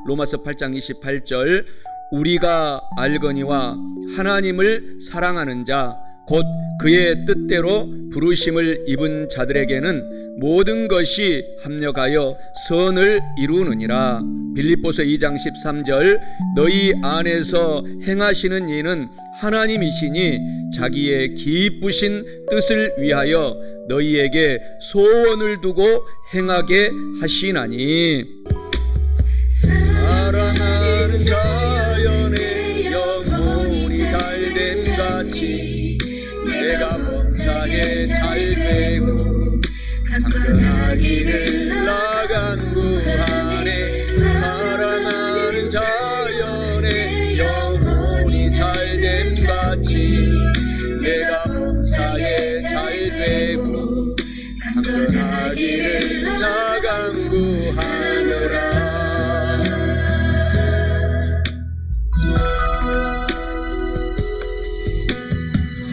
로마서 8장 28절 우리가 알거니와 하나님을 사랑하는 자 곧 그의 뜻대로 부르심을 입은 자들에게는 모든 것이 합력하여 선을 이루느니라. 빌립보서 2장 13절 너희 안에서 행하시는 이는 하나님이시니 자기의 기쁘신 뜻을 위하여 너희에게 소원을 두고 행하게 하시나니. 사랑하는 자연의 영혼이 잘됨 같이 내가 범사에 잘되고 강건하기를 나간 구하네. 사랑하는 자연의 영혼이 잘됨 같이 내가 범사에 잘되고 강건하기를 나간 구하노라.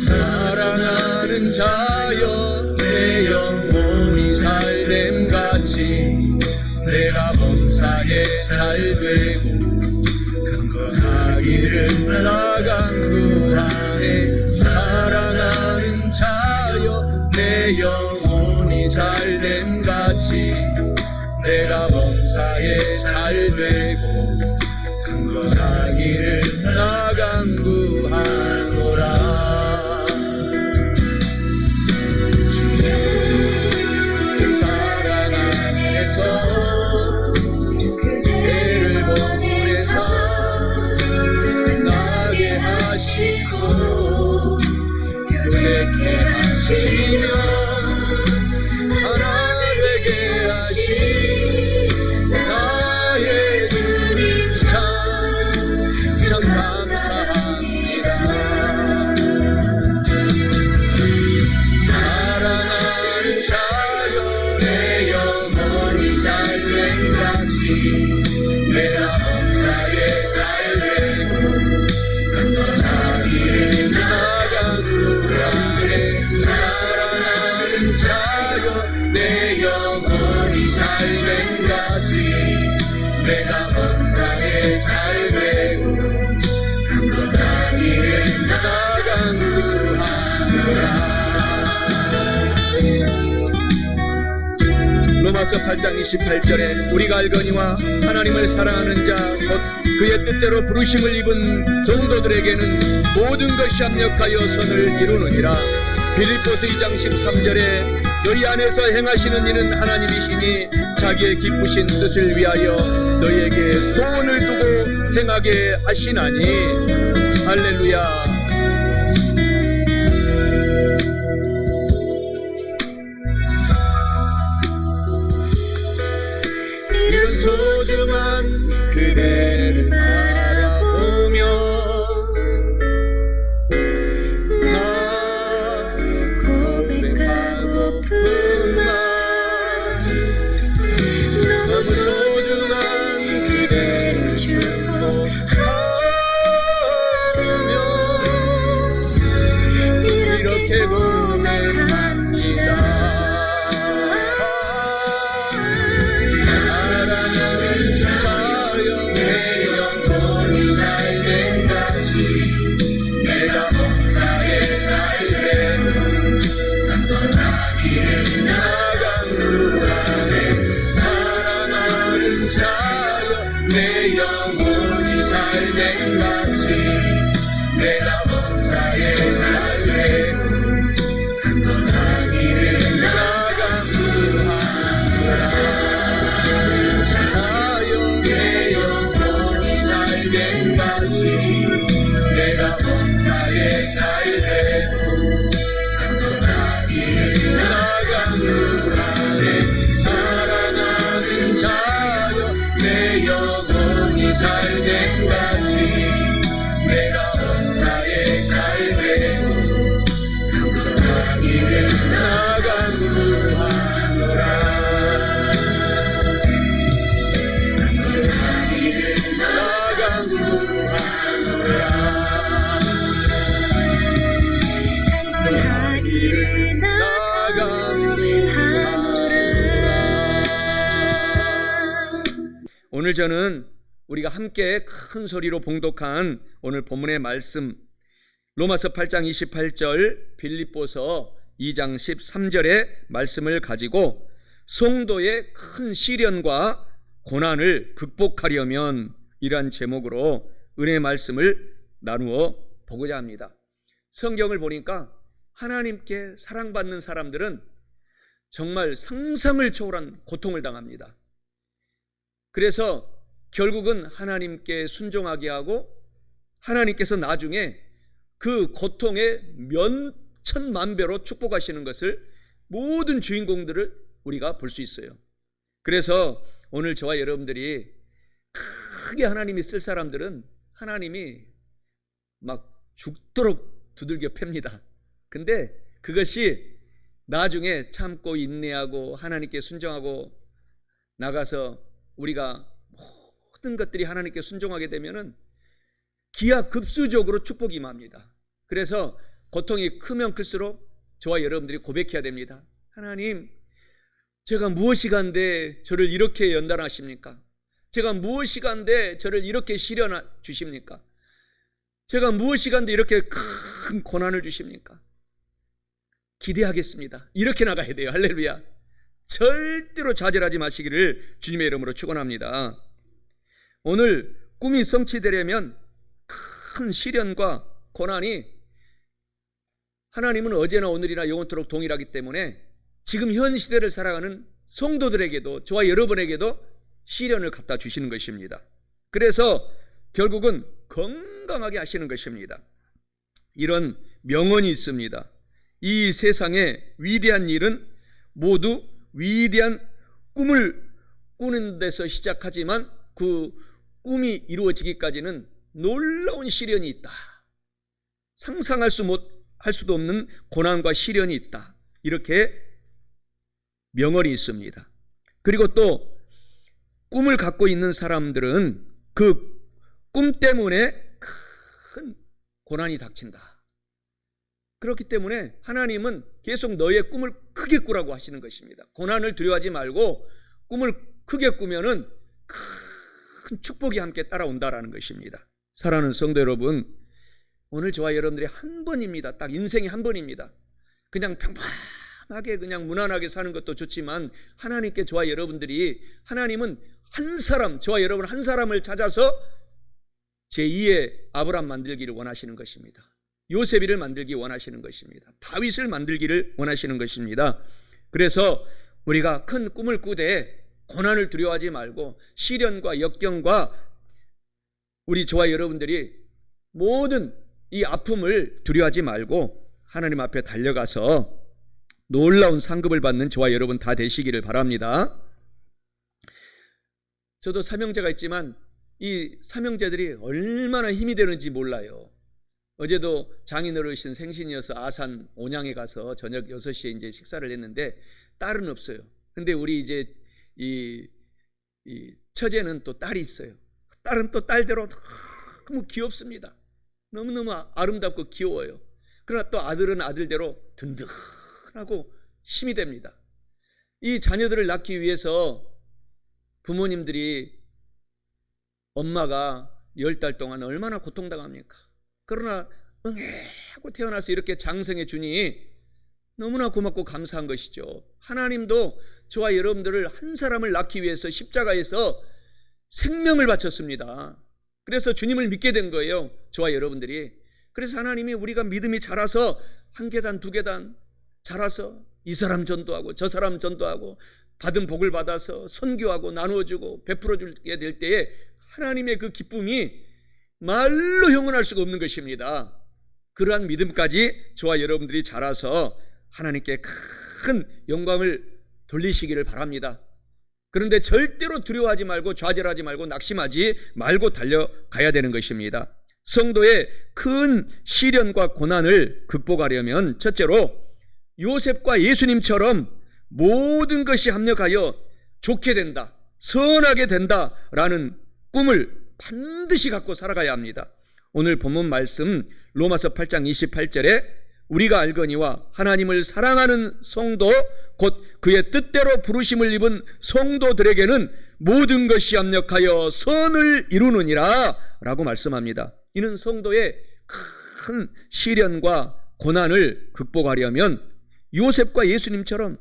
사랑하는 자여 내 영혼이 잘됨 같이 내가 범사에 잘되고 강건하기를 나간 구하네. 사랑하는 자여 내 영혼이 잘됨 같이 내가 범사에 잘되고 강건하기를 나간 구하노라. 그대를 보내서 나게 하시고 교제케 하시며 하나 되게 하신 나의 주님 참 감사합니다. 사랑하는 자여 내 영혼이 잘됨 같이 내가 범사에 잘되고 강건하기를 나간 구하네. 사랑하는 자여 내 영혼이 잘됨 같이 내가 범사에 잘되고 강건하기를 나간 구하노라. 로마서 8장 28절에 우리가 알거니와 하나님을 사랑하는 자 곧 그의 뜻대로 부르심을 입은 성도들에게는 모든 것이 합력하여 선을 이루느니라. 빌립보서 2장 13절에 너희 안에서 행하시는 이는 하나님이시니 자기의 기쁘신 뜻을 위하여 너희에게 소원을 두고 행하게 하시나니. 할렐루야. 소중한 그대를 바라보며 나 고백하고픈 말 너무 소중한 그대를 축복하며 이렇게 고백합니다. 내 영혼이 잘됨 같이 내가 범사에 잘되고 강건하기를 나간 구하노라. 자여 내 영혼이 잘됨 같이 내가 범사에 잘되고 강건하기를 나간 구하네. 사랑하는 자여 내 영혼이 잘됨 같이 내가 범사에 잘되고 강건하기를 나간 구하노라. 강건하기를 나간 구하노라. 강건하기를 나간 구하노라. 오늘 저는 우리가 함께 큰 소리로 봉독한 오늘 본문의 말씀, 로마서 8장 28절, 빌립보서 2장 13절의 말씀을 가지고 성도의 큰 시련과 고난을 극복하려면 이러한 제목으로 은혜의 말씀을 나누어 보고자 합니다. 성경을 보니까 하나님께 사랑받는 사람들은 정말 상상을 초월한 고통을 당합니다. 그래서 결국은 하나님께 순종하게 하고 하나님께서 나중에 그 고통의 천만배로 축복하시는 것을 모든 주인공들을 우리가 볼 수 있어요. 그래서 오늘 저와 여러분들이 크게 하나님이 쓸 사람들은 하나님이 막 죽도록 두들겨 팹니다. 근데 그것이 나중에 참고 인내하고 하나님께 순종하고 나가서 우리가 모든 것들이 하나님께 순종하게 되면은 기하급수적으로 축복이 임합니다. 그래서 고통이 크면 클수록 저와 여러분들이 고백해야 됩니다. 하나님, 제가 무엇이 간데 저를 이렇게 연단하십니까? 제가 무엇이 간데 저를 이렇게 시련 주십니까? 제가 무엇이 간데 이렇게 큰 고난을 주십니까? 기대하겠습니다. 이렇게 나가야 돼요. 할렐루야. 절대로 좌절하지 마시기를 주님의 이름으로 축원합니다. 오늘 꿈이 성취되려면 큰 시련과 고난이 하나님은 어제나 오늘이나 영원토록 동일하기 때문에 지금 현 시대를 살아가는 성도들에게도 저와 여러분에게도 시련을 갖다 주시는 것입니다. 그래서 결국은 건강하게 하시는 것입니다. 이런 명언이 있습니다. 이 세상의 위대한 일은 모두 위대한 꿈을 꾸는 데서 시작하지만 그 꿈이 이루어지기까지는 놀라운 시련이 있다. 상상할 수도 없는 고난과 시련이 있다. 이렇게 명언이 있습니다. 그리고 또 꿈을 갖고 있는 사람들은 그 꿈 때문에 큰 고난이 닥친다. 그렇기 때문에 하나님은 계속 너의 꿈을 크게 꾸라고 하시는 것입니다. 고난을 두려워하지 말고 꿈을 크게 꾸면은 큰 축복이 함께 따라온다라는 것입니다. 사랑하는 성도 여러분, 오늘 저와 여러분들이 한 번입니다. 딱 인생이 한 번입니다. 그냥 평범하게 그냥 무난하게 사는 것도 좋지만 하나님께 저와 여러분들이, 하나님은 한 사람, 저와 여러분 한 사람을 찾아서 제2의 아브람 만들기를 원하시는 것입니다. 요셉이를 만들기 원하시는 것입니다. 다윗을 만들기를 원하시는 것입니다. 그래서 우리가 큰 꿈을 꾸되 고난을 두려워하지 말고 시련과 역경과 우리 저와 여러분들이 모든 이 아픔을 두려워하지 말고 하나님 앞에 달려가서 놀라운 상급을 받는 저와 여러분 다 되시기를 바랍니다. 저도 삼형제가 있지만 이 삼형제들이 얼마나 힘이 되는지 몰라요. 어제도 장인 어르신 생신이어서 아산 온양에 가서 저녁 6시에 이제 식사를 했는데 딸은 없어요. 근데 우리 이제 이 처제는 또 딸이 있어요. 딸은 또 딸대로 너무 귀엽습니다. 너무너무 아름답고 귀여워요. 그러나 또 아들은 아들대로 든든하고 힘이 됩니다. 이 자녀들을 낳기 위해서 부모님들이, 엄마가 10달 동안 얼마나 고통당합니까? 그러나 응애하고 태어나서 이렇게 장성해 주니 너무나 고맙고 감사한 것이죠. 하나님도 저와 여러분들을 한 사람을 낳기 위해서 십자가에서 생명을 바쳤습니다. 그래서 주님을 믿게 된 거예요, 저와 여러분들이. 그래서 하나님이 우리가 믿음이 자라서 한 계단 두 계단 자라서 이 사람 전도하고 저 사람 전도하고 받은 복을 받아서 선교하고 나누어주고 베풀어주게 될 때에 하나님의 그 기쁨이 말로 형언할 수가 없는 것입니다. 그러한 믿음까지 저와 여러분들이 자라서 하나님께 큰 영광을 돌리시기를 바랍니다. 그런데 절대로 두려워하지 말고 좌절하지 말고 낙심하지 말고 달려가야 되는 것입니다. 성도의 큰 시련과 고난을 극복하려면 첫째로 요셉과 예수님처럼 모든 것이 합력하여 좋게 된다, 선하게 된다라는 꿈을 반드시 갖고 살아가야 합니다. 오늘 본문 말씀 로마서 8장 28절에 우리가 알거니와 하나님을 사랑하는 성도 곧 그의 뜻대로 부르심을 입은 성도들에게는 모든 것이 합력하여 선을 이루느니라 라고 말씀합니다. 이는 성도의 큰 시련과 고난을 극복하려면 요셉과 예수님처럼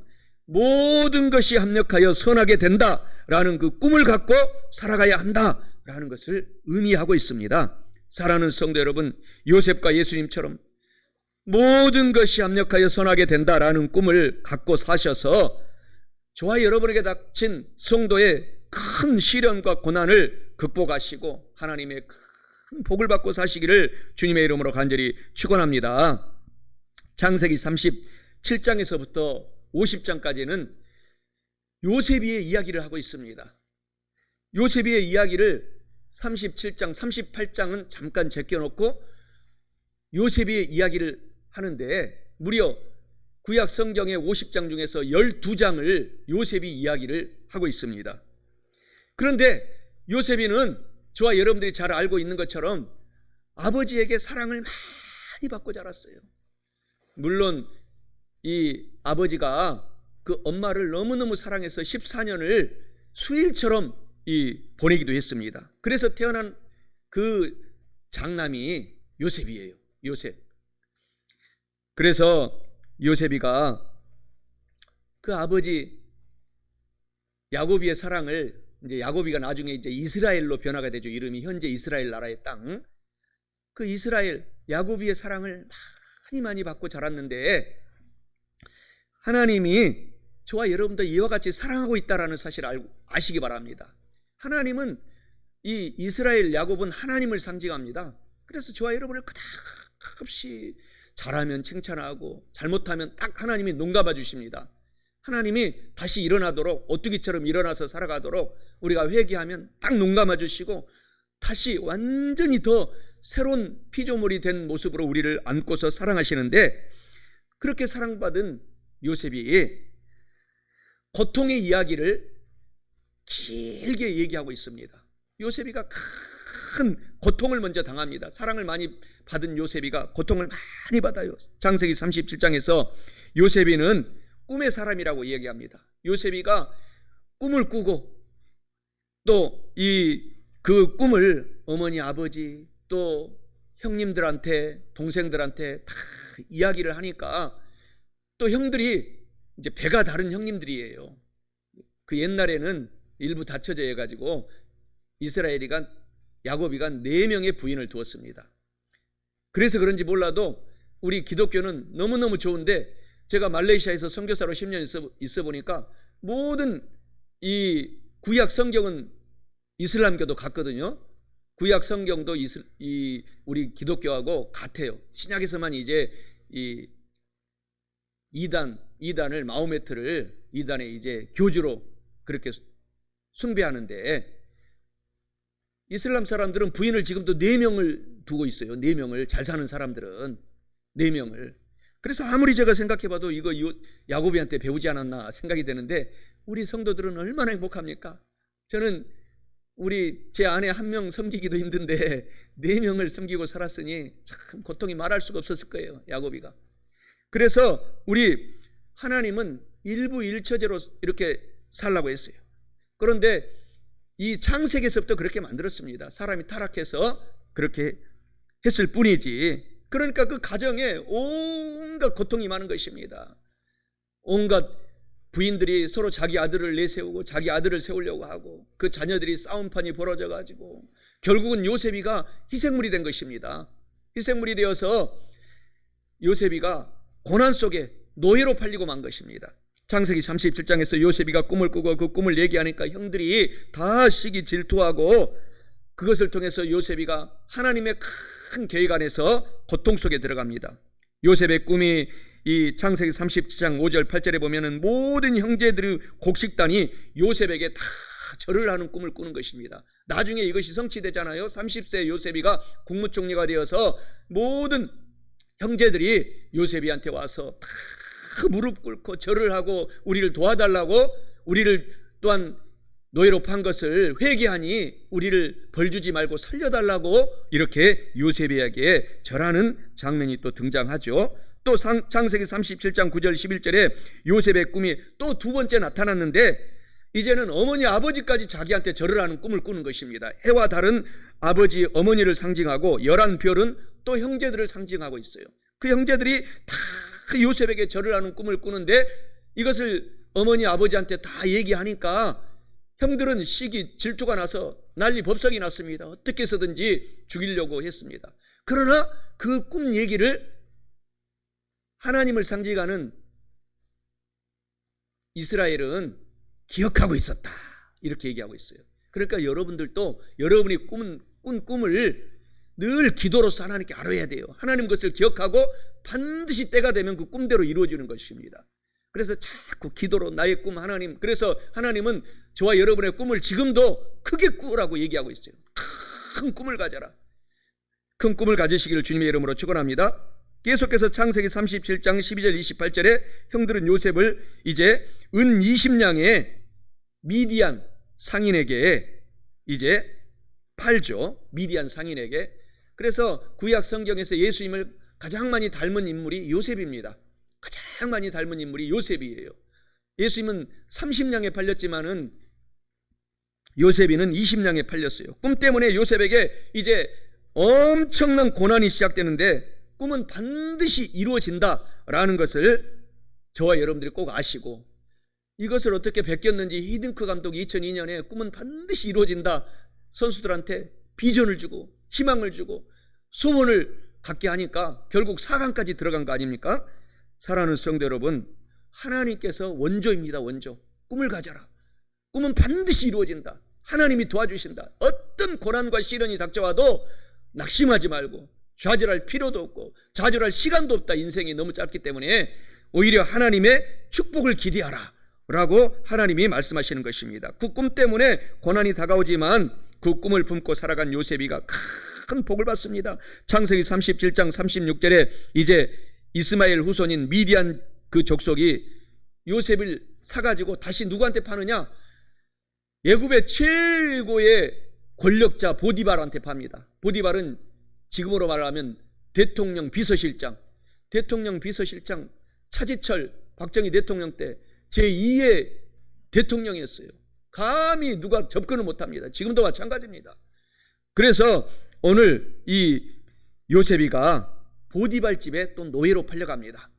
모든 것이 합력하여 선하게 된다라는 그 꿈을 갖고 살아가야 한다라는 것을 의미하고 있습니다. 사랑하는 성도 여러분, 요셉과 예수님처럼 모든 것이 합력하여 선하게 된다라는 꿈을 갖고 사셔서 저와 여러분에게 닥친 성도의 큰 시련과 고난을 극복하시고 하나님의 큰 복을 받고 사시기를 주님의 이름으로 간절히 축원합니다. 창세기 37장에서부터 50장까지는 요셉이의 이야기를 하고 있습니다. 요셉이의 이야기를 37장, 38장은 잠깐 제껴놓고 요셉이의 이야기를 하는데 무려 구약 성경의 50장 중에서 12장을 요셉이 이야기를 하고 있습니다. 그런데 요셉이는 저와 여러분들이 잘 알고 있는 것처럼 아버지에게 사랑을 많이 받고 자랐어요. 물론 이 아버지가 그 엄마를 너무너무 사랑해서 14년을 수일처럼 보내기도 했습니다. 그래서 태어난 그 장남이 요셉이에요. 요셉. 그래서 요셉이가 그 아버지 야곱이의 사랑을 이제 야곱이가 나중에 이제 이스라엘로 변화가 되죠. 이름이 현재 이스라엘 나라의 땅. 그 이스라엘 야곱이의 사랑을 많이 받고 자랐는데 하나님이 저와 여러분도 이와 같이 사랑하고 있다라는 사실을 아시기 바랍니다. 하나님은 이 이스라엘 야곱은 하나님을 상징합니다. 그래서 저와 여러분을 끝없이 잘하면 칭찬하고 잘못하면 딱 하나님이 눈감아 주십니다. 하나님이 다시 일어나도록 오뚜기처럼 일어나서 살아가도록 우리가 회개하면 딱 눈감아 주시고 다시 완전히 더 새로운 피조물이 된 모습으로 우리를 안고서 사랑하시는데 그렇게 사랑받은 요셉이 고통의 이야기를 길게 얘기하고 있습니다. 요셉이가 큰 고통을 먼저 당합니다. 사랑을 많이 받은 요셉이가 고통을 많이 받아요. 창세기 37장에서 요셉이는 꿈의 사람이라고 얘기합니다. 요셉이가 꿈을 꾸고 또 그 꿈을 어머니, 아버지 또 형님들한테 동생들한테 다 이야기를 하니까 또 형들이 이제 배가 다른 형님들이에요. 그 옛날에는 일부 다쳐져 해가지고 이스라엘이가 야곱이가 4명의 부인을 두었습니다. 그래서 그런지 몰라도 우리 기독교는 너무너무 좋은데 제가 말레이시아에서 선교사로 10년 있어 보니까 모든 이 구약 성경은 이슬람교도 같거든요. 구약 성경도 우리 기독교하고 같아요. 신약에서만 이제 이 이단을 마호메트를 이단의 이제 교주로 그렇게 숭배하는데 이슬람 사람들은 부인을 지금도 4명을 두고 있어요. 4명을 잘 사는 사람들은 4명을. 그래서 아무리 제가 생각해봐도 이거 야곱이한테 배우지 않았나 생각이 되는데 우리 성도들은 얼마나 행복합니까? 저는 제 아내 1명 섬기기도 힘든데 4명을 섬기고 살았으니 참 고통이 말할 수가 없었을 거예요. 야곱이가. 그래서 우리 하나님은 일부일처제로 이렇게 살라고 했어요. 그런데 이 창세기에서부터 그렇게 만들었습니다. 사람이 타락해서 그렇게 했을 뿐이지. 그러니까 그 가정에 온갖 고통이 많은 것입니다. 온갖 부인들이 서로 자기 아들을 내세우고 자기 아들을 세우려고 하고 그 자녀들이 싸움판이 벌어져 가지고 결국은 요셉이가 희생물이 된 것입니다. 희생물이 되어서 요셉이가 고난 속에 노예로 팔리고 만 것입니다. 창세기 37장에서 요셉이가 꿈을 꾸고 그 꿈을 얘기하니까 형들이 다 시기 질투하고 그것을 통해서 요셉이가 하나님의 큰 계획 안에서 고통 속에 들어갑니다. 요셉의 꿈이 이 창세기 37장 5절 8절에 보면은 모든 형제들의 곡식단이 요셉에게 다 절을 하는 꿈을 꾸는 것입니다. 나중에 이것이 성취되잖아요. 30세 요셉이가 국무총리가 되어서 모든 형제들이 요셉이한테 와서 다 무릎 꿇고 절을 하고 우리를 도와달라고 우리를 또한 노예로 판 것을 회개하니 우리를 벌주지 말고 살려달라고 이렇게 요셉에게 절하는 장면이 또 등장하죠. 또 창세기 37장 9절 11절에 요셉의 꿈이 또 2번째 나타났는데 이제는 어머니 아버지까지 자기한테 절을 하는 꿈을 꾸는 것입니다. 해와 달은 아버지 어머니를 상징하고 11별은 또 형제들을 상징하고 있어요. 그 형제들이 다 요셉에게 절을 하는 꿈을 꾸는데 이것을 어머니 아버지한테 다 얘기하니까 형들은 시기 질투가 나서 난리 법석이 났습니다. 어떻게 해서든지 죽이려고 했습니다. 그러나 그 꿈 얘기를 하나님을 상징하는 이스라엘은 기억하고 있었다, 이렇게 얘기하고 있어요. 그러니까 여러분들도 여러분이 꾼 꿈을 늘 기도로서 하나님께 알아야 돼요. 하나님 것을 기억하고 반드시 때가 되면 그 꿈대로 이루어지는 것입니다. 그래서 자꾸 기도로 나의 꿈 하나님, 그래서 하나님은 저와 여러분의 꿈을 지금도 크게 꾸라고 얘기하고 있어요. 큰 꿈을 가져라. 큰 꿈을 가지시기를 주님의 이름으로 축원합니다. 계속해서 창세기 37장 12절 28절에 형들은 요셉을 이제 은 20냥의 미디안 상인에게 이제 팔죠. 미디안 상인에게. 그래서 구약 성경에서 예수님을 가장 많이 닮은 인물이 요셉입니다. 가장 많이 닮은 인물이 요셉이에요. 예수님은 30냥에 팔렸지만은 요셉이는 20냥에 팔렸어요. 꿈 때문에 요셉에게 이제 엄청난 고난이 시작되는데 꿈은 반드시 이루어진다라는 것을 저와 여러분들이 꼭 아시고, 이것을 어떻게 베꼈는지 히딩크 감독이 2002년에 꿈은 반드시 이루어진다 선수들한테 비전을 주고 희망을 주고 소원을 갖게 하니까 결국 4강까지 들어간 거 아닙니까? 사랑하는 성도 여러분, 하나님께서 원조입니다. 원조. 꿈을 가져라. 꿈은 반드시 이루어진다. 하나님이 도와주신다. 어떤 고난과 시련이 닥쳐와도 낙심하지 말고 좌절할 필요도 없고 좌절할 시간도 없다. 인생이 너무 짧기 때문에 오히려 하나님의 축복을 기대하라 라고 하나님이 말씀하시는 것입니다. 그 꿈 때문에 고난이 다가오지만 그 꿈을 품고 살아간 요셉이가 큰 복을 받습니다. 창세기 37장 36절에 이제 이스마엘 후손인 미디안 그 족속이 요셉을 사가지고 다시 누구한테 파느냐? 애굽의 최고의 권력자 보디발한테 팝니다. 보디발은 지금으로 말하면 대통령 비서실장 차지철 박정희 대통령 때 제2의 대통령이었어요. 감히 누가 접근을 못합니다. 지금도 마찬가지입니다. 그래서 오늘 이 요셉이가 보디발 집에 또 노예로 팔려갑니다.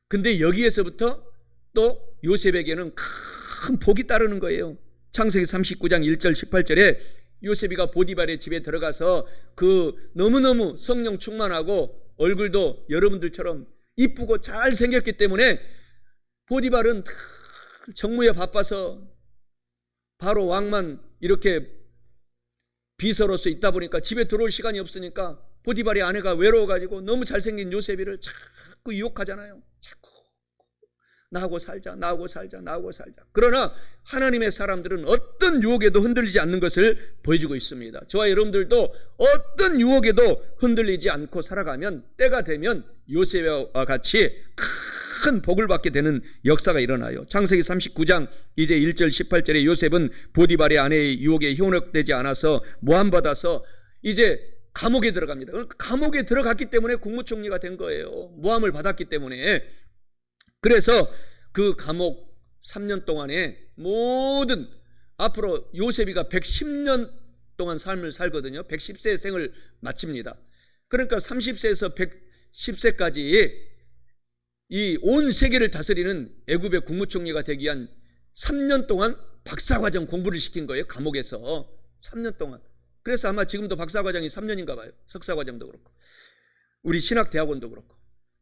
근데 여기에서부터 또 요셉에게는 큰 복이 따르는 거예요. 창세기 39장 1절 18절에 요셉이가 보디발의 집에 들어가서 그 너무너무 성령 충만하고 얼굴도 여러분들처럼 이쁘고 잘생겼기 때문에 보디발은 정무에 바빠서 바로 왕만 이렇게 비서로서 있다 보니까 집에 들어올 시간이 없으니까 보디발의 아내가 외로워가지고 너무 잘생긴 요셉이를 자꾸 유혹하잖아요. 자꾸 나하고 살자. 그러나 하나님의 사람들은 어떤 유혹에도 흔들리지 않는 것을 보여주고 있습니다. 저와 여러분들도 어떤 유혹에도 흔들리지 않고 살아가면 때가 되면 요셉과 같이 큰 복을 받게 되는 역사가 일어나요. 창세기 39장 이제 1절 18절에 요셉은 보디발의 아내의 유혹에 현혹되지 않아서 모함받아서 이제 감옥에 들어갑니다. 감옥에 들어갔기 때문에 국무총리가 된 거예요. 모함을 받았기 때문에. 그래서 그 감옥 3년 동안에 모든 앞으로 요셉이가 110년 동안 삶을 살거든요. 110세 생을 마칩니다. 그러니까 30세에서 110세까지 이 온 세계를 다스리는 애굽의 국무총리가 되기 위한 3년 동안 박사과정 공부를 시킨 거예요. 감옥에서 3년 동안. 그래서 아마 지금도 박사과정이 3년인가 봐요. 석사과정도 그렇고 우리 신학대학원도 그렇고.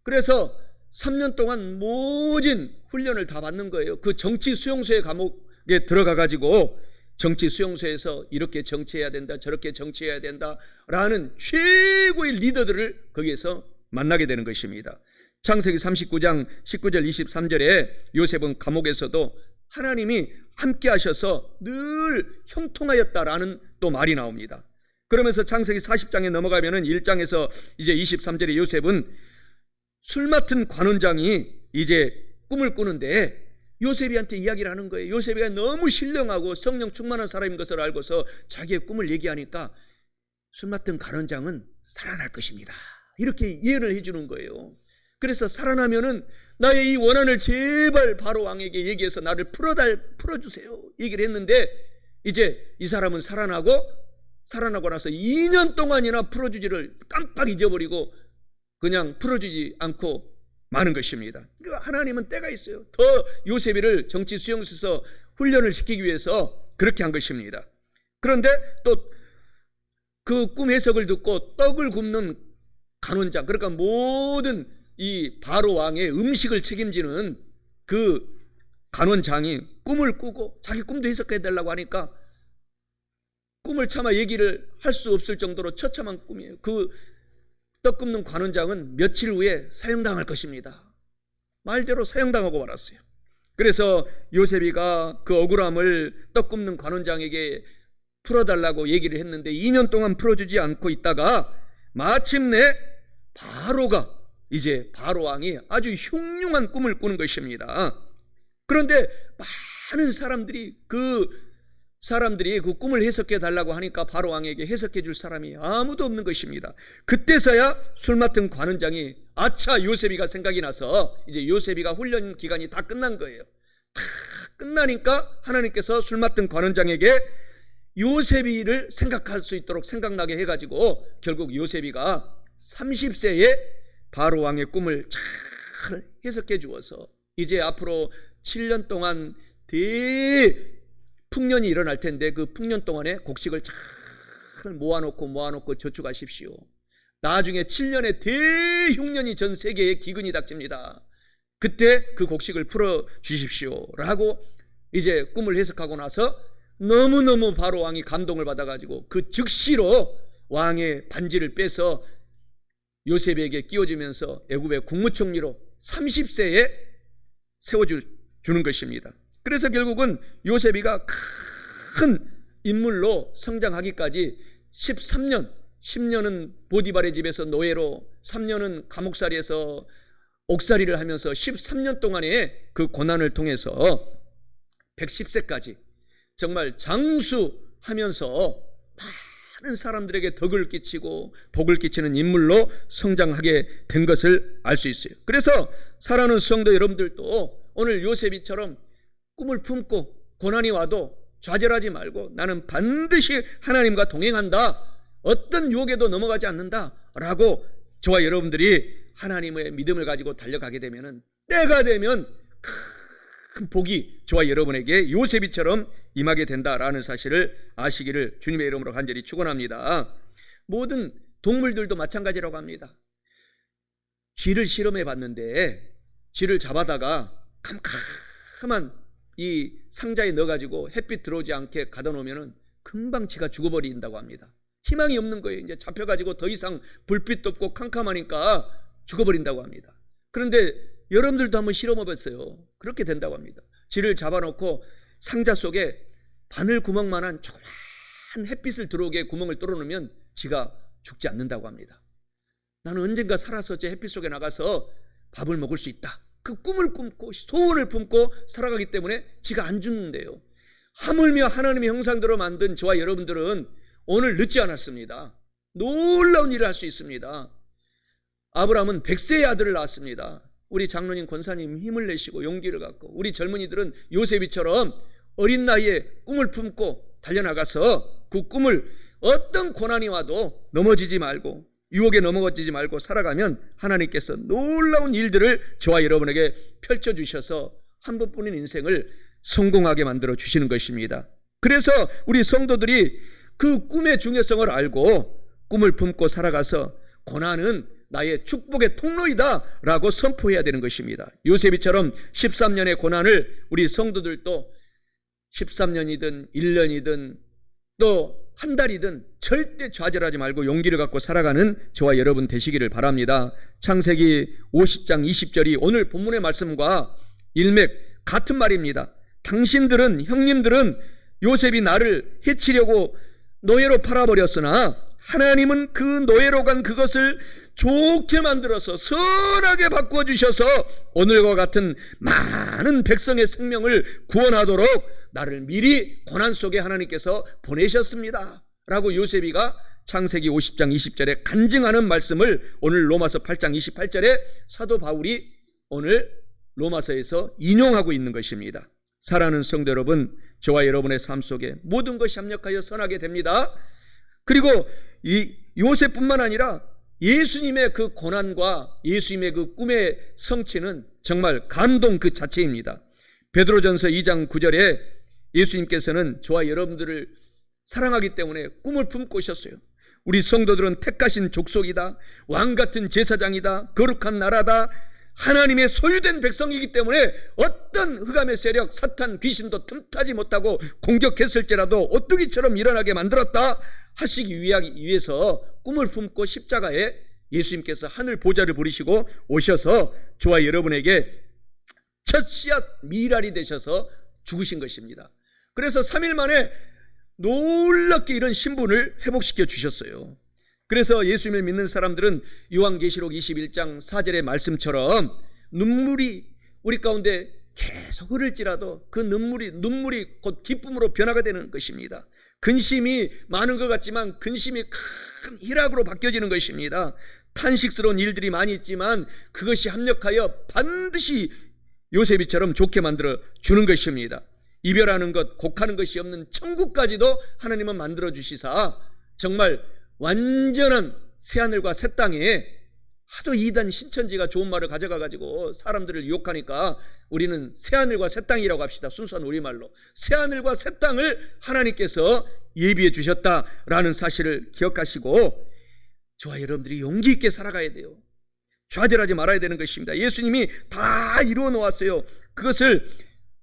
그래서 3년 동안 모진 훈련을 다 받는 거예요. 그 정치 수용소의 감옥에 들어가 가지고 정치 수용소에서 이렇게 정치해야 된다, 저렇게 정치해야 된다 라는 최고의 리더들을 거기에서 만나게 되는 것입니다. 창세기 39장 19절 23절에 요셉은 감옥에서도 하나님이 함께 하셔서 늘 형통하였다라는 또 말이 나옵니다. 그러면서 창세기 40장에 넘어가면은 1장에서 이제 23절에 요셉은 술 맡은 관원장이 이제 꿈을 꾸는데 요셉이한테 이야기를 하는 거예요. 요셉이가 너무 신령하고 성령 충만한 사람인 것을 알고서 자기의 꿈을 얘기하니까 술 맡은 관원장은 살아날 것입니다. 이렇게 예언을 해주는 거예요. 그래서 살아나면은 나의 이 원한을 제발 바로 왕에게 얘기해서 나를 풀어주세요 얘기를 했는데, 이제 이 사람은 살아나고 나서 2년 동안이나 풀어주지를 깜빡 잊어버리고 그냥 풀어주지 않고 마는 것입니다. 그러니까 하나님은 때가 있어요. 더 요셉이를 정치 수용소에서 훈련을 시키기 위해서 그렇게 한 것입니다. 그런데 또 그 꿈 해석을 듣고 떡을 굽는 간원장, 그러니까 모든 이 바로 왕의 음식을 책임지는 그 간원장이 꿈을 꾸고 자기 꿈도 해석해 달라고 하니까 꿈을 차마 얘기를 할 수 없을 정도로 처참한 꿈이에요. 그 떡 굽는 관원장은 며칠 후에 사형당할 것입니다. 말대로 사형당하고 말았어요. 그래서 요셉이가 그 억울함을 떡 굽는 관원장에게 풀어달라고 얘기를 했는데 2년 동안 풀어주지 않고 있다가 마침내 바로가, 이제 바로 왕이 아주 흉흉한 꿈을 꾸는 것입니다. 그런데 많은 사람들이 그 꿈을 해석해 달라고 하니까 바로 왕에게 해석해 줄 사람이 아무도 없는 것입니다. 그때서야 술 맡은 관원장이 아차, 요셉이가 생각이 나서, 이제 요셉이가 훈련 기간이 다 끝난 거예요. 다 끝나니까 하나님께서 술 맡은 관원장에게 요셉이를 생각할 수 있도록 생각나게 해가지고 결국 요셉이가 30세에 바로 왕의 꿈을 잘 해석해 주어서 이제 앞으로 7년 동안 풍년이 일어날 텐데 그 풍년 동안에 곡식을 잘 모아놓고 저축하십시오. 나중에 7년의 대흉년이 전 세계에 기근이 닥칩니다. 그때 그 곡식을 풀어주십시오 라고 이제 꿈을 해석하고 나서 너무너무 바로 왕이 감동을 받아가지고 그 즉시로 왕의 반지를 빼서 요셉에게 끼워주면서 애굽의 국무총리로 30세에 세워주는 것입니다. 그래서 결국은 요셉이가 큰 인물로 성장하기까지 10년은 보디발의 집에서 노예로, 3년은 감옥살이에서 옥살이를 하면서 13년 동안의 그 고난을 통해서 110세까지 정말 장수하면서 많은 사람들에게 덕을 끼치고 복을 끼치는 인물로 성장하게 된 것을 알 수 있어요. 그래서 사랑하는 성도 여러분들도 오늘 요셉이처럼 꿈을 품고 고난이 와도 좌절하지 말고 나는 반드시 하나님과 동행한다, 어떤 유혹에도 넘어가지 않는다 라고 저와 여러분들이 하나님의 믿음을 가지고 달려가게 되면 때가 되면 큰 복이 저와 여러분에게 요셉이처럼 임하게 된다라는 사실을 아시기를 주님의 이름으로 간절히 축원합니다. 모든 동물들도 마찬가지라고 합니다. 쥐를 실험해 봤는데 쥐를 잡아다가 캄캄한 이 상자에 넣어가지고 햇빛 들어오지 않게 가둬 놓으면 금방 쥐가 죽어버린다고 합니다. 희망이 없는 거예요. 이제 잡혀가지고 더 이상 불빛도 없고 캄캄하니까 죽어버린다고 합니다. 그런데 여러분들도 한번 실험해 봤어요. 그렇게 된다고 합니다. 쥐를 잡아놓고 상자 속에 바늘 구멍만한 조그만 햇빛을 들어오게 구멍을 뚫어놓으면 쥐가 죽지 않는다고 합니다. 나는 언젠가 살아서 제 햇빛 속에 나가서 밥을 먹을 수 있다, 그 꿈을 꿈고 소원을 품고 살아가기 때문에 쥐가 안 죽는데요. 하물며 하나님의 형상대로 만든 저와 여러분들은 오늘 늦지 않았습니다. 놀라운 일을 할 수 있습니다. 아브라함은 100세의 아들을 낳았습니다. 우리 장로님 권사님 힘을 내시고 용기를 갖고 우리 젊은이들은 요셉이처럼 어린 나이에 꿈을 품고 달려나가서 그 꿈을 어떤 고난이 와도 넘어지지 말고 유혹에 넘어지지 말고 살아가면 하나님께서 놀라운 일들을 저와 여러분에게 펼쳐주셔서 한 번뿐인 인생을 성공하게 만들어 주시는 것입니다. 그래서 우리 성도들이 그 꿈의 중요성을 알고 꿈을 품고 살아가서 고난은 나의 축복의 통로이다 라고 선포해야 되는 것입니다. 요셉이처럼 13년의 고난을 우리 성도들도 13년이든 1년이든 또 한 달이든 절대 좌절하지 말고 용기를 갖고 살아가는 저와 여러분 되시기를 바랍니다. 창세기 50장 20절이 오늘 본문의 말씀과 일맥 같은 말입니다. 당신들은, 형님들은 요셉이 나를 해치려고 노예로 팔아버렸으나 하나님은 그 노예로 간 그것을 좋게 만들어서 선하게 바꾸어 주셔서 오늘과 같은 많은 백성의 생명을 구원하도록 나를 미리 고난 속에 하나님께서 보내셨습니다 라고 요셉이가 창세기 50장 20절에 간증하는 말씀을 오늘 로마서 8장 28절에 사도 바울이 오늘 로마서에서 인용하고 있는 것입니다. 사랑하는 성도 여러분, 저와 여러분의 삶 속에 모든 것이 합력하여 선하게 됩니다. 그리고 이 요셉뿐만 아니라 예수님의 그 고난과 예수님의 그 꿈의 성취는 정말 감동 그 자체입니다. 베드로전서 2장 9절에 예수님께서는 저와 여러분들을 사랑하기 때문에 꿈을 품고 오셨어요. 우리 성도들은 택하신 족속이다, 왕같은 제사장이다, 거룩한 나라다, 하나님의 소유된 백성이기 때문에 어떤 흑암의 세력, 사탄, 귀신도 틈타지 못하고 공격했을지라도 오뚜기처럼 일어나게 만들었다 하시기 위해서 꿈을 품고 십자가에 예수님께서 하늘 보좌를 부리시고 오셔서 저와 여러분에게 첫 씨앗 미랄이 되셔서 죽으신 것입니다. 그래서 3일 만에 놀랍게 이런 신분을 회복시켜 주셨어요. 그래서 예수님을 믿는 사람들은 요한계시록 21장 4절의 말씀처럼 눈물이 우리 가운데 계속 흐를지라도 그 눈물이 곧 기쁨으로 변화가 되는 것입니다. 근심이 많은 것 같지만 근심이 큰 희락으로 바뀌어지는 것입니다. 탄식스러운 일들이 많이 있지만 그것이 합력하여 반드시 요셉이처럼 좋게 만들어 주는 것입니다. 이별하는 것, 곡하는 것이 없는 천국까지도 하나님은 만들어 주시사 정말 완전한 새하늘과 새 땅에 하도 이단 신천지가 좋은 말을 가져가가지고 사람들을 유혹하니까 우리는 새하늘과 새 땅이라고 합시다. 순수한 우리말로 새하늘과 새 땅을 하나님께서 예비해 주셨다라는 사실을 기억하시고 저와 여러분들이 용기 있게 살아가야 돼요. 좌절하지 말아야 되는 것입니다. 예수님이 다 이루어 놓았어요. 그것을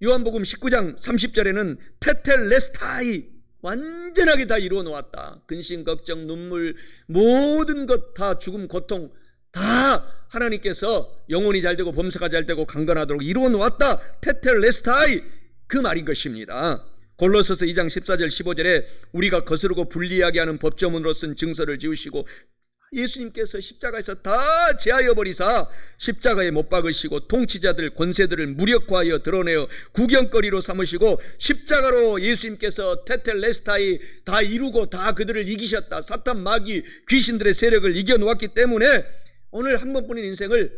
요한복음 19장 30절에는 테텔레스타이, 완전하게 다 이루어 놓았다. 근심, 걱정, 눈물, 모든 것 다, 죽음, 고통 다 하나님께서 영혼이 잘되고 범사가 잘되고 강건하도록 이루어 놓았다. 테텔레스타이, 그 말인 것입니다. 골로새서 2장 14절 15절에 우리가 거스르고 불리하게 하는 법조문으로 쓴 증서를 지우시고 예수님께서 십자가에서 다 제하여 버리사 십자가에 못 박으시고 통치자들 권세들을 무력화하여 드러내어 구경거리로 삼으시고 십자가로 예수님께서 테텔레스타이 다 이루고 다 그들을 이기셨다. 사탄, 마귀, 귀신들의 세력을 이겨놓았기 때문에 오늘 한 번뿐인 인생을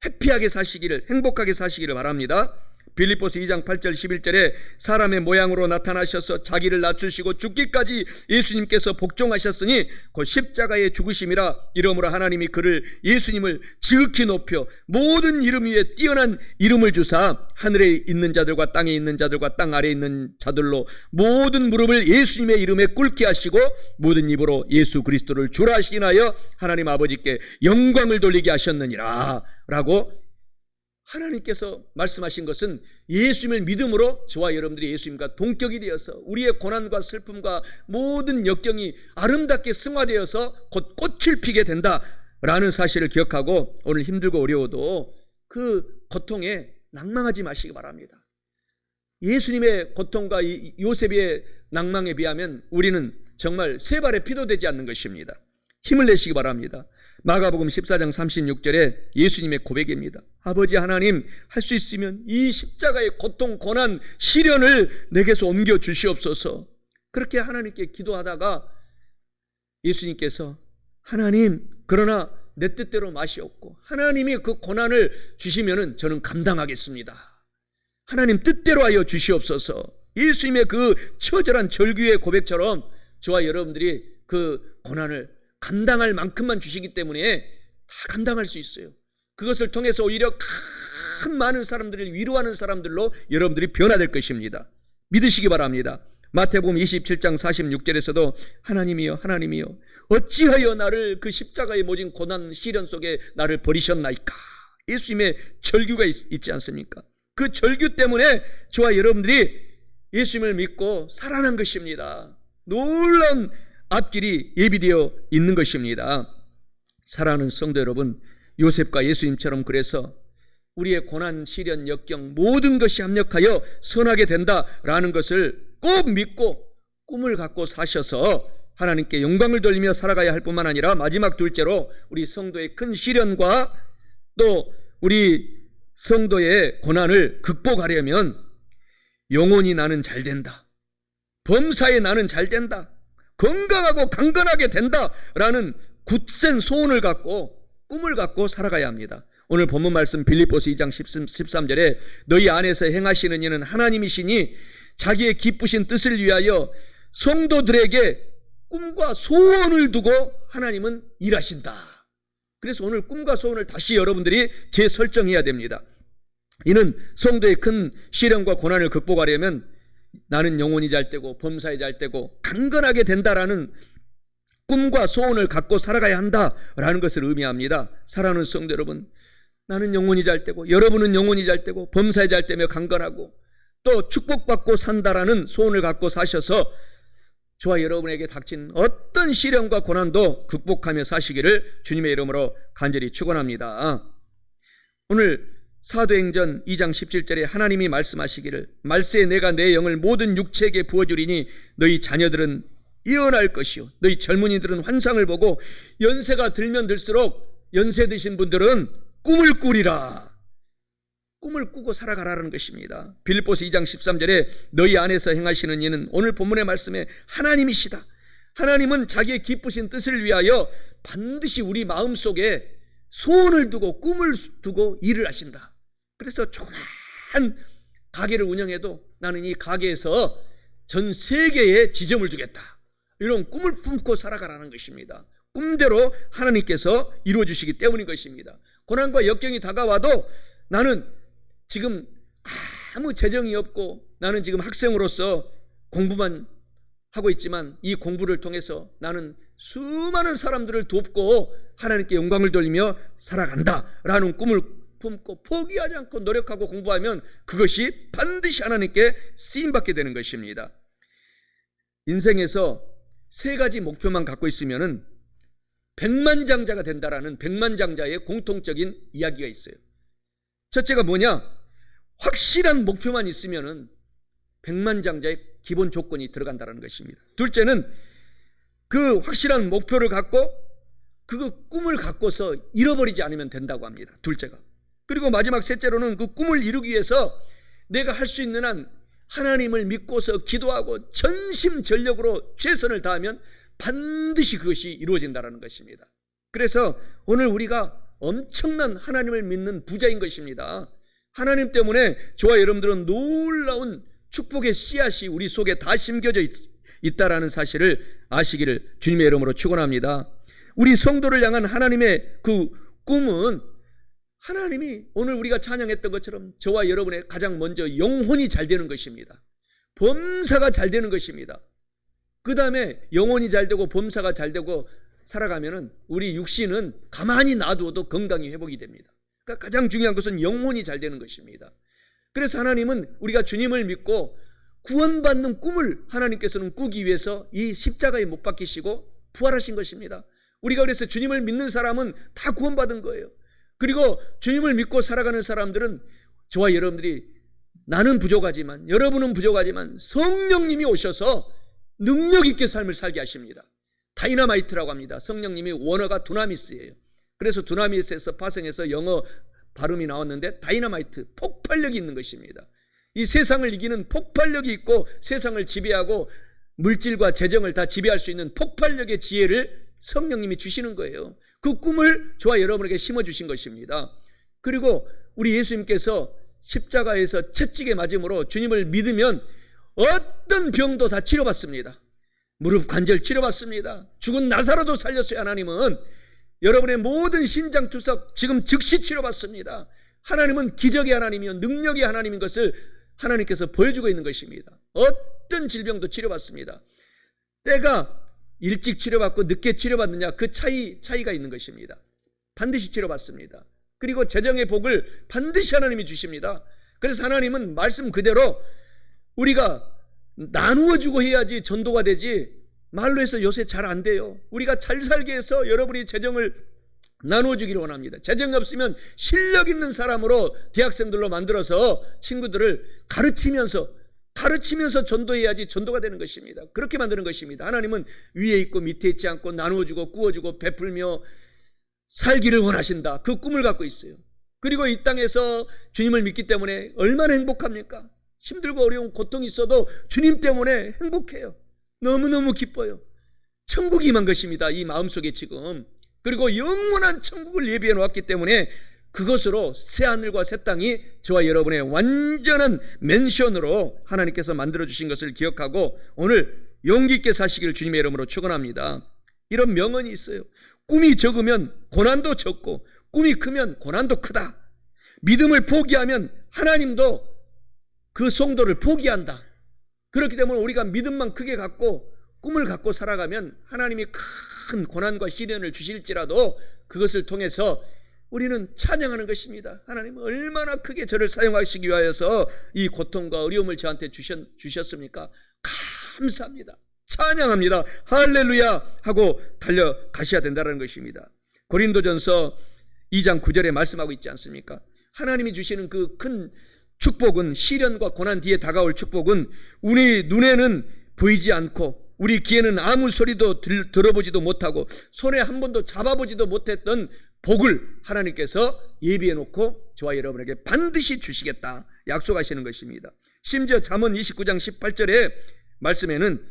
해피하게 사시기를, 행복하게 사시기를 바랍니다. 빌립보서 2장 8절 11절에 사람의 모양으로 나타나셔서 자기를 낮추시고 죽기까지 예수님께서 복종하셨으니 곧 십자가의 죽으심이라. 이러므로 하나님이 그를, 예수님을 지극히 높여 모든 이름 위에 뛰어난 이름을 주사 하늘에 있는 자들과 땅에 있는 자들과 땅 아래에 있는 자들로 모든 무릎을 예수님의 이름에 꿇게 하시고 모든 입으로 예수 그리스도를 주라 하시나여 하나님 아버지께 영광을 돌리게 하셨느니라 라고 하나님께서 말씀하신 것은 예수님을 믿음으로 저와 여러분들이 예수님과 동격이 되어서 우리의 고난과 슬픔과 모든 역경이 아름답게 승화되어서 곧 꽃을 피게 된다라는 사실을 기억하고 오늘 힘들고 어려워도 그 고통에 낭망하지 마시기 바랍니다. 예수님의 고통과 요셉의 낭망에 비하면 우리는 정말 세 발의 피도 되지 않는 것입니다. 힘을 내시기 바랍니다. 마가복음 14장 36절에 예수님의 고백입니다. 아버지 하나님, 할 수 있으면 이 십자가의 고통, 고난, 시련을 내게서 옮겨 주시옵소서. 그렇게 하나님께 기도하다가 예수님께서 하나님, 그러나 내 뜻대로 마시옵고 하나님이 그 고난을 주시면은 저는 감당하겠습니다. 하나님 뜻대로 하여 주시옵소서. 예수님의 그 처절한 절규의 고백처럼 저와 여러분들이 그 고난을 감당할 만큼만 주시기 때문에 다 감당할 수 있어요. 그것을 통해서 오히려 큰 많은 사람들을 위로하는 사람들로 여러분들이 변화될 것입니다. 믿으시기 바랍니다. 마태복음 27장 46절에서도 하나님이여 하나님이여 어찌하여 나를 그 십자가에 모진 고난 시련 속에 나를 버리셨나이까. 예수님의 절규가 있지 않습니까? 그 절규 때문에 저와 여러분들이 예수님을 믿고 살아난 것입니다. 놀라운 앞길이 예비되어 있는 것입니다. 사랑하는 성도 여러분, 요셉과 예수님처럼 그래서 우리의 고난, 시련, 역경 모든 것이 합력하여 선하게 된다라는 것을 꼭 믿고 꿈을 갖고 사셔서 하나님께 영광을 돌리며 살아가야 할 뿐만 아니라 마지막 둘째로 우리 성도의 큰 시련과 또 우리 성도의 고난을 극복하려면 영원히 나는 잘 된다, 범사에 나는 잘 된다, 건강하고 강건하게 된다라는 굳센 소원을 갖고 꿈을 갖고 살아가야 합니다. 오늘 본문 말씀 빌립보서 2장 13절에 너희 안에서 행하시는 이는 하나님이시니 자기의 기쁘신 뜻을 위하여 성도들에게 꿈과 소원을 두고 하나님은 일하신다. 그래서 오늘 꿈과 소원을 다시 여러분들이 재설정해야 됩니다. 이는 성도의 큰 시련과 고난을 극복하려면 나는 영혼이 잘되고 범사에 잘되고 강건하게 된다라는 꿈과 소원을 갖고 살아가야 한다라는 것을 의미합니다. 사랑하는 성도 여러분, 나는 영혼이 잘되고 여러분은 영혼이 잘되고 범사에 잘되며 강건하고 또 축복받고 산다라는 소원을 갖고 사셔서 저와 여러분에게 닥친 어떤 시련과 고난도 극복하며 사시기를 주님의 이름으로 간절히 축원합니다. 오늘 사도행전 2장 17절에 하나님이 말씀하시기를 말세에 내가 내 영을 모든 육체에게 부어주리니 너희 자녀들은 예언할 것이요 너희 젊은이들은 환상을 보고 연세가 들면 들수록 연세 드신 분들은 꿈을 꾸리라. 꿈을 꾸고 살아가라는 것입니다. 빌립보서 2장 13절에 너희 안에서 행하시는 이는 오늘 본문의 말씀에 하나님이시다. 하나님은 자기의 기쁘신 뜻을 위하여 반드시 우리 마음속에 소원을 두고 꿈을 두고 일을 하신다. 그래서 조그만 가게를 운영해도 나는 이 가게에서 전 세계에 지점을 두겠다. 이런 꿈을 품고 살아가라는 것입니다. 꿈대로 하나님께서 이루어 주시기 때문인 것입니다. 고난과 역경이 다가와도 나는 지금 아무 재정이 없고 나는 지금 학생으로서 공부만 하고 있지만 이 공부를 통해서 나는 수많은 사람들을 돕고 하나님께 영광을 돌리며 살아간다라는 꿈을 품고 포기하지 않고 노력하고 공부하면 그것이 반드시 하나님께 쓰임받게 되는 것입니다. 인생에서 세 가지 목표만 갖고 있으면은 백만장자가 된다라는 백만장자의 공통적인 이야기가 있어요. 첫째가 뭐냐? 확실한 목표만 있으면은 백만장자의 기본 조건이 들어간다는 것입니다. 둘째는 그 확실한 목표를 갖고 그 꿈을 갖고서 잃어버리지 않으면 된다고 합니다. 둘째가. 그리고 마지막 셋째로는 그 꿈을 이루기 위해서 내가 할 수 있는 한 하나님을 믿고서 기도하고 전심전력으로 최선을 다하면 반드시 그것이 이루어진다는 것입니다. 그래서 오늘 우리가 엄청난 하나님을 믿는 부자인 것입니다. 하나님 때문에 저와 여러분들은 놀라운 축복의 씨앗이 우리 속에 다 심겨져 있다라는 사실을 아시기를 주님의 이름으로 축원합니다. 우리 성도를 향한 하나님의 그 꿈은 하나님이 오늘 우리가 찬양했던 것처럼 저와 여러분의 가장 먼저 영혼이 잘 되는 것입니다. 범사가 잘 되는 것입니다. 그 다음에 영혼이 잘 되고 범사가 잘 되고 살아가면은 우리 육신은 가만히 놔두어도 건강이 회복이 됩니다. 그러니까 가장 중요한 것은 영혼이 잘 되는 것입니다. 그래서 하나님은 우리가 주님을 믿고 구원받는 꿈을 하나님께서는 꾸기 위해서 이 십자가에 못 박히시고 부활하신 것입니다. 우리가 그래서 주님을 믿는 사람은 다 구원받은 거예요. 그리고 주님을 믿고 살아가는 사람들은 저와 여러분들이 나는 부족하지만 여러분은 부족하지만 성령님이 오셔서 능력 있게 삶을 살게 하십니다. 다이너마이트라고 합니다. 성령님이 원어가 두나미스예요. 그래서 두나미스에서 파생해서 영어 발음이 나왔는데 다이너마이트, 폭발력이 있는 것입니다. 이 세상을 이기는 폭발력이 있고 세상을 지배하고 물질과 재정을 다 지배할 수 있는 폭발력의 지혜를 성령님이 주시는 거예요. 그 꿈을 저와 여러분에게 심어주신 것입니다. 그리고 우리 예수님께서 십자가에서 채찍에 맞음으로 주님을 믿으면 어떤 병도 다 치료받습니다. 무릎 관절 치료받습니다. 죽은 나사로도 살렸어요. 하나님은 여러분의 모든 신장투석 지금 즉시 치료받습니다. 하나님은 기적의 하나님이요 능력의 하나님인 것을 하나님께서 보여주고 있는 것입니다. 어떤 질병도 치료받습니다. 때가 일찍 치료받고 늦게 치료받느냐 그 차이가 있는 것입니다. 반드시 치료받습니다. 그리고 재정의 복을 반드시 하나님이 주십니다. 그래서 하나님은 말씀 그대로 우리가 나누어 주고 해야지 전도가 되지 말로 해서 요새 잘 안 돼요. 우리가 잘 살게 해서 여러분이 재정을 나누어 주기를 원합니다. 재정이 없으면 실력 있는 사람으로 대학생들로 만들어서 친구들을 가르치면서 전도해야지 전도가 되는 것입니다. 그렇게 만드는 것입니다. 하나님은 위에 있고 밑에 있지 않고 나누어주고 꾸어주고 베풀며 살기를 원하신다. 그 꿈을 갖고 있어요. 그리고 이 땅에서 주님을 믿기 때문에 얼마나 행복합니까? 힘들고 어려운 고통이 있어도 주님 때문에 행복해요. 너무너무 기뻐요. 천국이 임한 것입니다. 이 마음속에 지금. 그리고 영원한 천국을 예비해 놓았기 때문에 그것으로 새하늘과 새 땅이 저와 여러분의 완전한 맨션으로 하나님께서 만들어주신 것을 기억하고 오늘 용기 있게 사시기를 주님의 이름으로 축원합니다. 이런 명언이 있어요. 꿈이 적으면 고난도 적고 꿈이 크면 고난도 크다. 믿음을 포기하면 하나님도 그 성도를 포기한다. 그렇기 때문에 우리가 믿음만 크게 갖고 꿈을 갖고 살아가면 하나님이 큰 고난과 시련을 주실지라도 그것을 통해서 우리는 찬양하는 것입니다. 하나님은 얼마나 크게 저를 사용하시기 위하여서 이 고통과 어려움을 저한테 주셨습니까? 감사합니다. 찬양합니다. 할렐루야 하고 달려가셔야 된다는 것입니다. 고린도전서 2장 9절에 말씀하고 있지 않습니까? 하나님이 주시는 그 큰 축복은, 시련과 고난 뒤에 다가올 축복은 우리 눈에는 보이지 않고 우리 귀에는 아무 소리도 들어보지도 못하고 손에 한 번도 잡아보지도 못했던 복을 하나님께서 예비해 놓고 저와 여러분에게 반드시 주시겠다 약속하시는 것입니다. 심지어 잠언 29장 18절에 말씀에는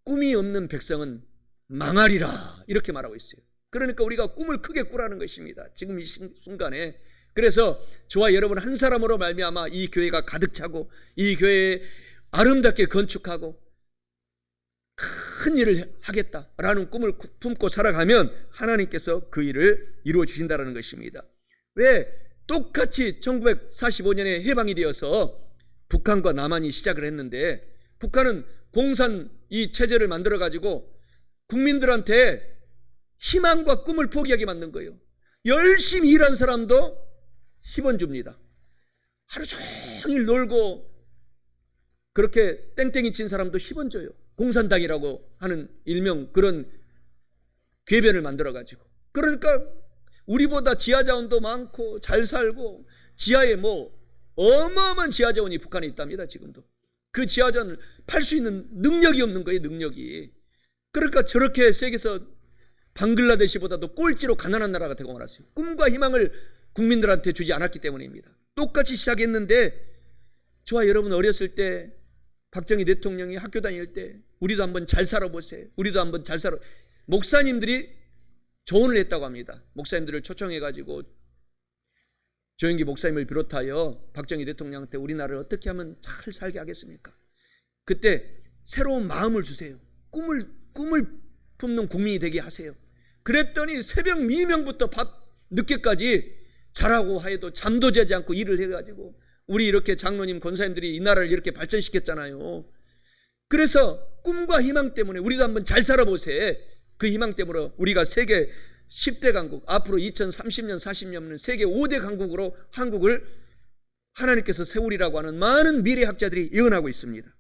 꿈이 없는 백성은 망하리라 이렇게 말하고 있어요. 그러니까 우리가 꿈을 크게 꾸라는 것입니다. 지금 이 순간에. 그래서 저와 여러분 한 사람으로 말미암아 이 교회가 가득 차고 이 교회에 아름답게 건축하고 큰 일을 하겠다라는 꿈을 품고 살아가면 하나님께서 그 일을 이루어 주신다는 것입니다. 왜? 똑같이 1945년에 해방이 되어서 북한과 남한이 시작을 했는데 북한은 공산 이 체제를 만들어 가지고 국민들한테 희망과 꿈을 포기하게 만든 거예요. 열심히 일한 사람도 10원 줍니다. 하루 종일 놀고 그렇게 땡땡이 친 사람도 10원 줘요. 공산당이라고 하는 일명 그런 궤변을 만들어 가지고. 그러니까 우리보다 지하자원도 많고 잘 살고 지하에 어마어마한 지하자원이 북한에 있답니다. 지금도 그 지하자원을 팔 수 있는 능력이 없는 거예요. 능력이. 그러니까 저렇게 세계에서 방글라데시보다도 꼴찌로 가난한 나라가 되고 말았어요. 꿈과 희망을 국민들한테 주지 않았기 때문입니다. 똑같이 시작했는데 저와 여러분 어렸을 때 박정희 대통령이 학교 다닐 때 우리도 한번 잘 살아보세요. 우리도 한번 잘 살아. 목사님들이 조언을 했다고 합니다. 목사님들을 초청해가지고 조영기 목사님을 비롯하여 박정희 대통령한테 우리나라를 어떻게 하면 잘 살게 하겠습니까? 그때 새로운 마음을 주세요. 꿈을 품는 국민이 되게 하세요. 그랬더니 새벽 미명부터 밤 늦게까지 자라고 하여도 잠도 자지 않고 일을 해가지고 우리 이렇게 장로님 권사님들이 이 나라를 이렇게 발전시켰잖아요. 그래서 꿈과 희망 때문에 우리도 한번 잘 살아보세요. 그 희망 때문에 우리가 세계 10대 강국, 앞으로 2030년 40년은 세계 5대 강국으로 한국을 하나님께서 세우리라고 하는 많은 미래학자들이 예언하고 있습니다.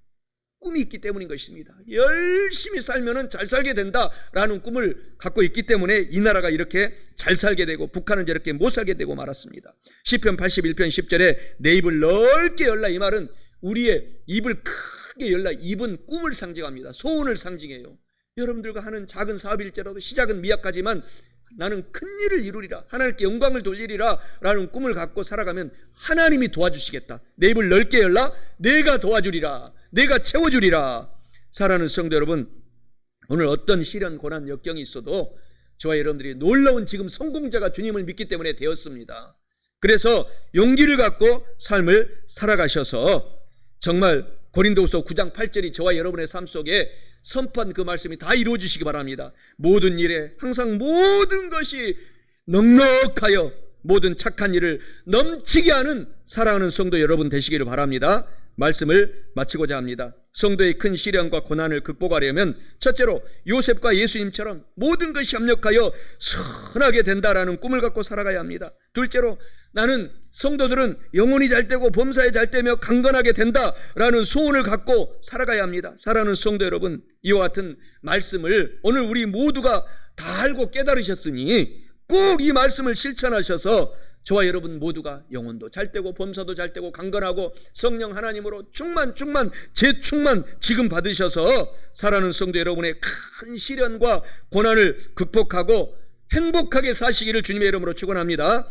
꿈이 있기 때문인 것입니다. 열심히 살면은 잘 살게 된다라는 꿈을 갖고 있기 때문에 이 나라가 이렇게 잘 살게 되고 북한은 저렇게 못 살게 되고 말았습니다. 시편 81편 10절에 내 입을 넓게 열라, 이 말은 우리의 입을 크게 열라. 입은 꿈을 상징합니다. 소원을 상징해요. 여러분들과 하는 작은 사업일지라도 시작은 미약하지만 나는 큰 일을 이루리라, 하나님께 영광을 돌리리라 라는 꿈을 갖고 살아가면 하나님이 도와주시겠다. 내 입을 넓게 열라, 내가 도와주리라, 내가 채워주리라. 사랑하는 성도 여러분, 오늘 어떤 시련, 고난, 역경이 있어도 저와 여러분들이 놀라운 지금 성공자가 주님을 믿기 때문에 되었습니다. 그래서 용기를 갖고 삶을 살아가셔서 정말 고린도후서 9장 8절이 저와 여러분의 삶 속에 선포한 그 말씀이 다 이루어지시기 바랍니다. 모든 일에 항상 모든 것이 넉넉하여 모든 착한 일을 넘치게 하는 사랑하는 성도 여러분 되시기를 바랍니다. 말씀을 마치고자 합니다. 성도의 큰 시련과 고난을 극복하려면 첫째로 요셉과 예수님처럼 모든 것이 협력하여 선하게 된다라는 꿈을 갖고 살아가야 합니다. 둘째로 나는 성도들은 영혼이 잘되고 범사에 잘되며 강건하게 된다라는 소원을 갖고 살아가야 합니다. 사랑하는 성도 여러분, 이와 같은 말씀을 오늘 우리 모두가 다 알고 깨달으셨으니 꼭 이 말씀을 실천하셔서 저와 여러분 모두가 영혼도 잘되고 범사도 잘되고 강건하고 성령 하나님으로 충만 재충만 지금 받으셔서 사랑하는 성도 여러분의 큰 시련과 고난을 극복하고 행복하게 사시기를 주님의 이름으로 축원합니다.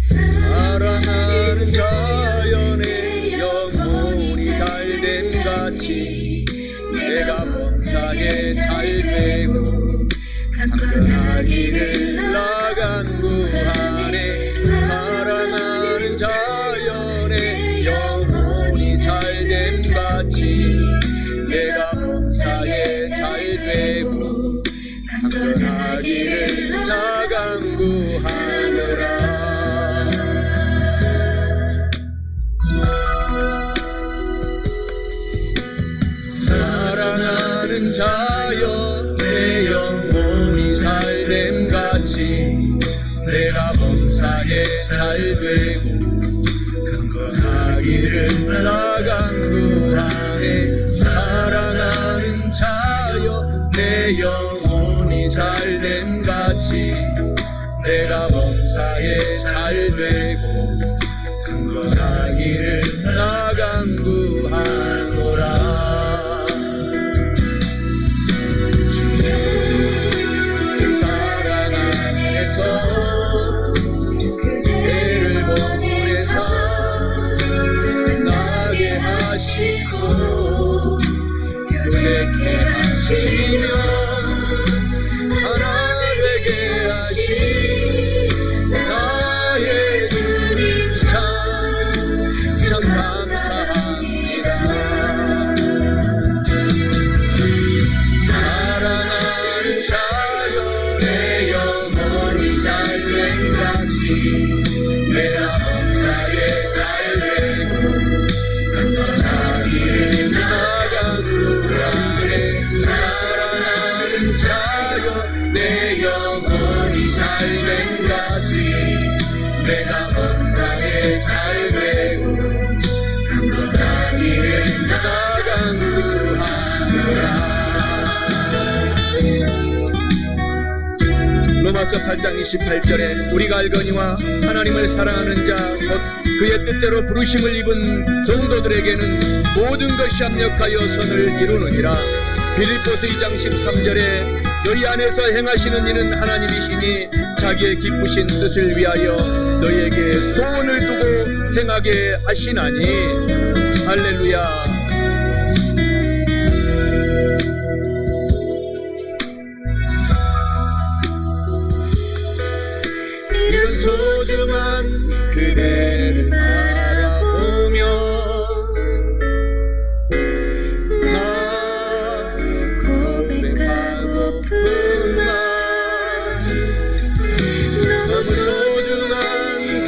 사랑하는 자연의 영혼이 잘됨 같이 내가 범사에 잘되고 강건하기를 나간 구 안에 되고 강건하기를 나 간구하노라. 사랑하는 자여 내 영혼이 잘됨같이 내가 범사에 잘되고 강건하기를 나 간구하네. 사랑하는 자여 내 영혼이 잘됨같이 내가 범사에 잘되고 강건하기를 나 간구하노라. 그대를 보내서 나게 하시고 교제케 하시며 하나 되게 하신 나의 주님 참 감사합니다. 사랑하는 자여 내 영혼이 잘됨같이 내가 범사에 잘되고 강건하기를 나 간구하네. 사랑하는 자여 내 영혼이 잘됨같이 내가 범사에 잘되고 강건하기를 나 간구하노라. 로마서 8장 28절에 우리가 알거니와 하나님을 사랑하는 자 곧 그의 뜻대로 부르심을 입은 성도들에게는 모든 것이 합력하여 선을 이루느니라. 빌립보서 2장 13절에 너희 안에서 행하시는 이는 하나님이시니 자기의 기쁘신 뜻을 위하여 너희에게 소원을 두고 행하게 하시나니. 할렐루야. 이런 소중한 그대를 바라보며 나 고백하고픈 말 너무 소중한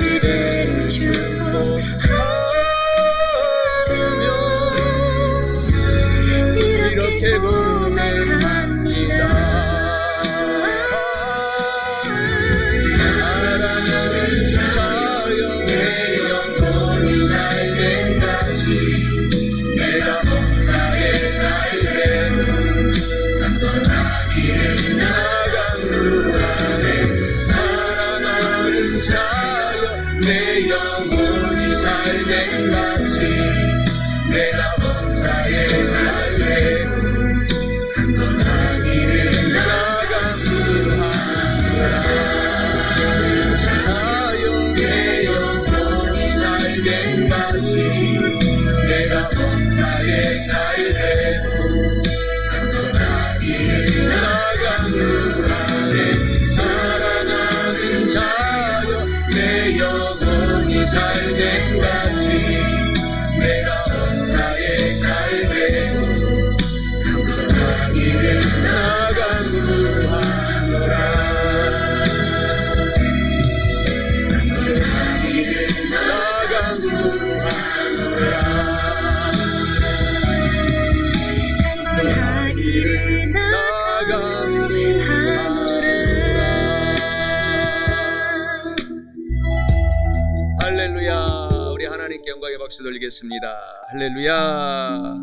그대를 축복하며 이렇게 고백합니다. 내 영혼이 잘됨같이 내가 범사에 잘되고 강건하기를 나 간구하노라. 자여 내 영혼이 잘됨같이 내가 범사에 잘되고 강건하기를 나 간구하네. 사랑하는 자여 내 영혼이 잘됨같이 내가 범사에 잘되고 강건하기를 나 간구하노라. 강건하기를 나 간구하노라. 강건하기를 나 간구하노라. 할렐루야. 우리 하나님께 영광의 박수 돌리겠습니다. 할렐루야.